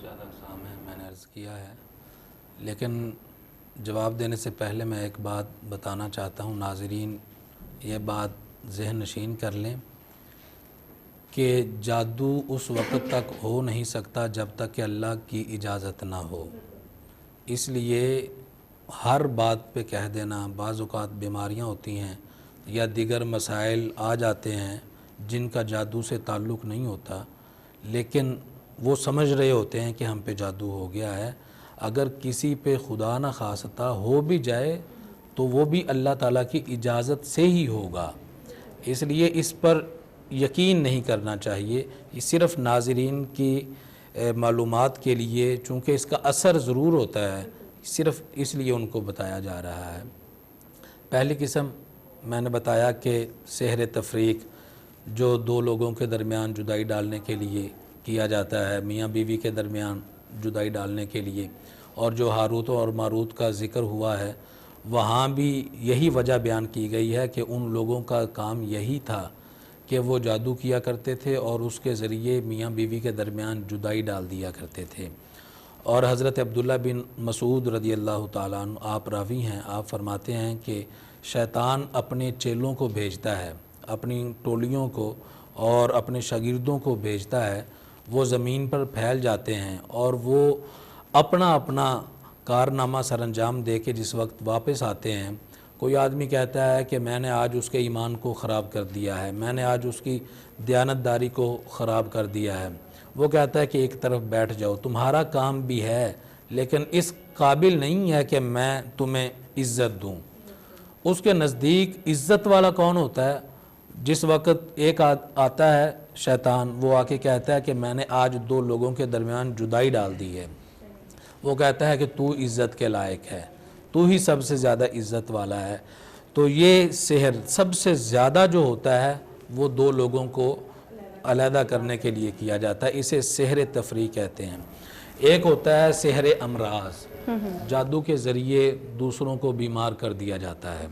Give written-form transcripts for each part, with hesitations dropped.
زیادہ اقسام ہیں، میں نے عرض کیا ہے، لیکن جواب دینے سے پہلے میں ایک بات بتانا چاہتا ہوں، ناظرین یہ بات ذہن نشین کر لیں کہ جادو اس وقت تک ہو نہیں سکتا جب تک کہ اللہ کی اجازت نہ ہو۔ اس لیے ہر بات پہ کہہ دینا، بعض اوقات بیماریاں ہوتی ہیں یا دیگر مسائل آ جاتے ہیں جن کا جادو سے تعلق نہیں ہوتا، لیکن وہ سمجھ رہے ہوتے ہیں کہ ہم پہ جادو ہو گیا ہے۔ اگر کسی پہ خدا نہ خواستہ ہو بھی جائے تو وہ بھی اللہ تعالیٰ کی اجازت سے ہی ہوگا، اس لیے اس پر یقین نہیں کرنا چاہیے۔ یہ صرف ناظرین کی معلومات کے لیے، چونکہ اس کا اثر ضرور ہوتا ہے، صرف اس لیے ان کو بتایا جا رہا ہے۔ پہلی قسم میں نے بتایا کہ سحر تفریق، جو دو لوگوں کے درمیان جدائی ڈالنے کے لیے کیا جاتا ہے، میاں بیوی کے درمیان جدائی ڈالنے کے لیے، اور جو ہاروت اور ماروت کا ذکر ہوا ہے وہاں بھی یہی وجہ بیان کی گئی ہے کہ ان لوگوں کا کام یہی تھا کہ وہ جادو کیا کرتے تھے اور اس کے ذریعے میاں بیوی کے درمیان جدائی ڈال دیا کرتے تھے۔ اور حضرت عبداللہ بن مسعود رضی اللہ تعالیٰ عنہ آپ راوی ہیں، آپ فرماتے ہیں کہ شیطان اپنے چیلوں کو بھیجتا ہے، اپنی ٹولیوں کو اور اپنے شاگردوں کو بھیجتا ہے، وہ زمین پر پھیل جاتے ہیں اور وہ اپنا اپنا کارنامہ سر انجام دے کے جس وقت واپس آتے ہیں، کوئی آدمی کہتا ہے کہ میں نے آج اس کے ایمان کو خراب کر دیا ہے، میں نے آج اس کی دیانتداری کو خراب کر دیا ہے، وہ کہتا ہے کہ ایک طرف بیٹھ جاؤ، تمہارا کام بھی ہے لیکن اس قابل نہیں ہے کہ میں تمہیں عزت دوں۔ اس کے نزدیک عزت والا کون ہوتا ہے؟ جس وقت ایک آتا ہے شیطان، وہ آ کے کہتا ہے کہ میں نے آج دو لوگوں کے درمیان جدائی ڈال دی ہے، وہ کہتا ہے کہ تو عزت کے لائق ہے، تو ہی سب سے زیادہ عزت والا ہے۔ تو یہ سحر سب سے زیادہ جو ہوتا ہے وہ دو لوگوں کو علیحدہ کرنے کے لیے کیا جاتا ہے، اسے سحر تفریق کہتے ہیں۔ ایک ہوتا ہے سحر امراض، جادو کے ذریعے دوسروں کو بیمار کر دیا جاتا ہے۔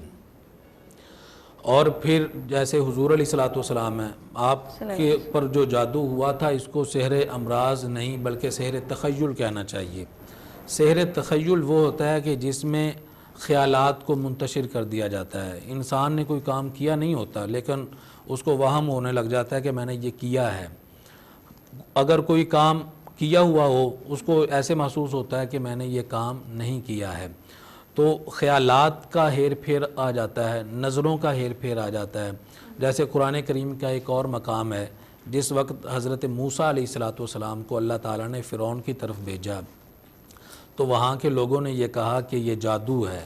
اور پھر جیسے حضور علیہ الصلوۃ والسلام ہے، آپ کے پر جو جادو ہوا تھا اس کو سحر امراض نہیں بلکہ سحر تخیل کہنا چاہیے۔ سحر تخیل وہ ہوتا ہے کہ جس میں خیالات کو منتشر کر دیا جاتا ہے، انسان نے کوئی کام کیا نہیں ہوتا لیکن اس کو وہم ہونے لگ جاتا ہے کہ میں نے یہ کیا ہے۔ اگر کوئی کام کیا ہوا ہو اس کو ایسے محسوس ہوتا ہے کہ میں نے یہ کام نہیں کیا ہے، تو خیالات کا ہیر پھیر آ جاتا ہے، نظروں کا ہیر پھیر آ جاتا ہے۔ جیسے قرآن کریم کا ایک اور مقام ہے، جس وقت حضرت موسیٰ علیہ الصلوۃ والسلام کو اللہ تعالیٰ نے فرعون کی طرف بھیجا تو وہاں کے لوگوں نے یہ کہا کہ یہ جادو ہے،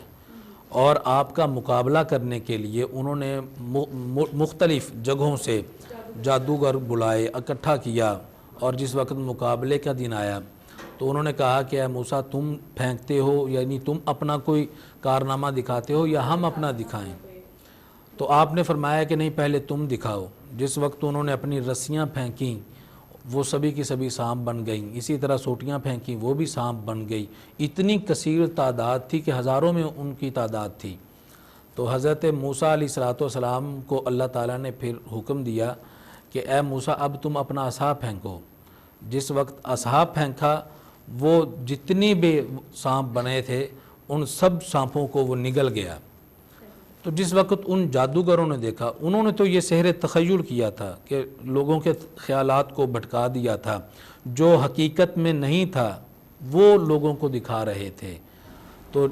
اور آپ کا مقابلہ کرنے کے لیے انہوں نے مختلف جگہوں سے جادوگر بلائے، اکٹھا کیا، اور جس وقت مقابلے کا دن آیا تو انہوں نے کہا کہ اے موسیٰ تم پھینکتے ہو، یعنی تم اپنا کوئی کارنامہ دکھاتے ہو یا ہم اپنا دکھائیں؟ تو آپ نے فرمایا کہ نہیں، پہلے تم دکھاؤ۔ جس وقت انہوں نے اپنی رسیاں پھینکیں وہ سبھی کی سبھی سانپ بن گئیں، اسی طرح سوٹیاں پھینکیں وہ بھی سانپ بن گئی، اتنی کثیر تعداد تھی کہ ہزاروں میں ان کی تعداد تھی۔ تو حضرت موسیٰ علیہ الصلوۃ والسلام کو اللہ تعالیٰ نے پھر حکم دیا کہ اے موسیٰ اب تم اپنا عصا پھینکو۔ جس وقت عصا پھینکا وہ جتنی بھی سانپ بنے تھے ان سب سانپوں کو وہ نگل گیا۔ تو جس وقت ان جادوگروں نے دیکھا، انہوں نے تو یہ سحر تخیل کیا تھا کہ لوگوں کے خیالات کو بھٹکا دیا تھا، جو حقیقت میں نہیں تھا وہ لوگوں کو دکھا رہے تھے۔ تو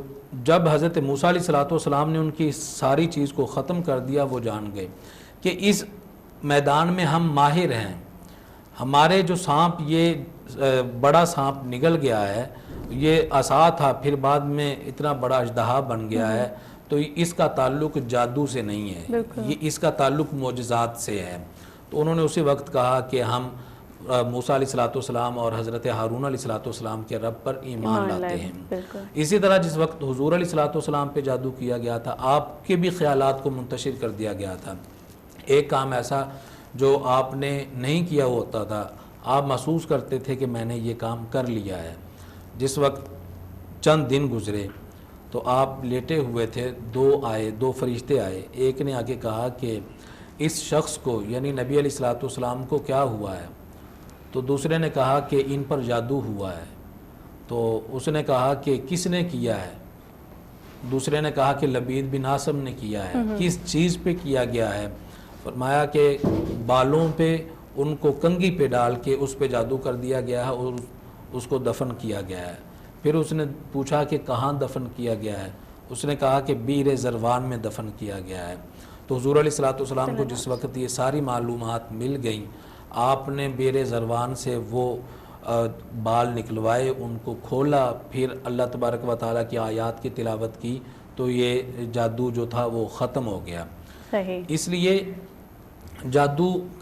جب حضرت موسیٰ علیہ الصلوۃ والسلام نے ان کی ساری چیز کو ختم کر دیا، وہ جان گئے کہ اس میدان میں ہم ماہر ہیں، ہمارے جو سانپ یہ بڑا سانپ نگل گیا ہے، یہ عصا تھا پھر بعد میں اتنا بڑا اژدہا بن گیا ہے، تو اس کا تعلق جادو سے نہیں ہے، یہ اس کا تعلق معجزات سے ہے۔ تو انہوں نے اسی وقت کہا کہ ہم موسیٰ علیہ الصلوۃ والسلام اور حضرت ہارون علیہ الصلوۃ والسلام کے رب پر ایمان لاتے ہیں۔ اسی طرح جس وقت حضور علیہ الصلوۃ والسلام پہ جادو کیا گیا تھا، آپ کے بھی خیالات کو منتشر کر دیا گیا تھا۔ ایک کام ایسا جو آپ نے نہیں کیا ہوتا تھا، آپ محسوس کرتے تھے کہ میں نے یہ کام کر لیا ہے۔ جس وقت چند دن گزرے تو آپ لیٹے ہوئے تھے، دو فرشتے آئے، ایک نے آگے کہا کہ اس شخص کو یعنی نبی علیہ الصلوۃ والسلام کو کیا ہوا ہے؟ تو دوسرے نے کہا کہ ان پر جادو ہوا ہے. تو اس نے کہا کہ کس نے کیا ہے؟ دوسرے نے کہا کہ لبید بن عاصم نے کیا ہے. کس چیز پہ کیا گیا ہے؟ فرمایا کہ بالوں پہ ان کو کنگھی پہ ڈال کے اس پہ جادو کر دیا گیا ہے اور اس کو دفن کیا گیا ہے. پھر اس نے پوچھا کہ کہاں دفن کیا گیا ہے؟ اس نے کہا کہ بیر زروان میں دفن کیا گیا ہے. تو حضور علیہ الصلوۃ والسلام کو جس وقت یہ ساری معلومات مل گئیں، آپ نے بیر زروان سے وہ بال نکلوائے، ان کو کھولا، پھر اللہ تبارک و تعالیٰ کی آیات کی تلاوت کی، تو یہ جادو جو تھا وہ ختم ہو گیا. صحیح. اس لیے جادو کا